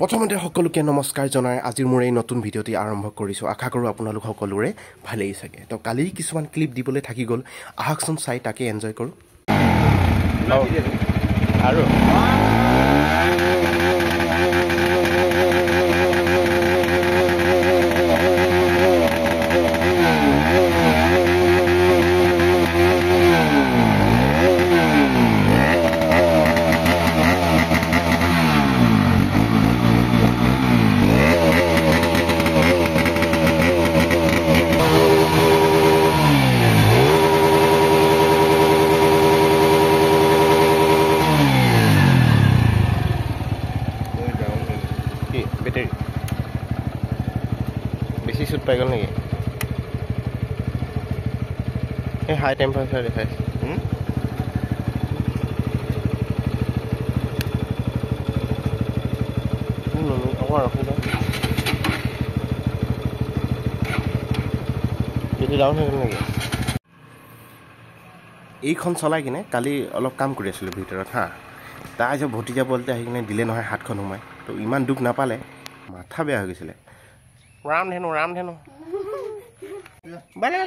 প্ৰথমতে সকলোকে নমস্কাৰ জনাই আজিৰ মোৰ এই নতুন ভিডিঅ'টি আৰম্ভ কৰিছোঁ আশা কৰোঁ আপোনালোক সকলোৰে ভালেই চাগে তো কালি কিছুমান ক্লিপ দিবলৈ থাকি গ'ল আহকচোন চাই তাকে এনজয় কৰোঁ আৰু বেটাৰী বেছি চুট পাই গ'ল নেকি এই হাই টেম্পাৰেচাৰ দেখাইছে বেছি ডাউন হৈ গ'ল নেকি এইখন চলাই কিনে কালি অলপ কাম কৰি আছিলোঁ ভিতৰত হা তাৰ যে ভতিজা বলতে আহি কিনে দিলে নহয় হাতখন সোমাই তো ইমান দুখ নাপালে মাথা বেয়া হৈ গৈছিলে ৰামধেনু বালে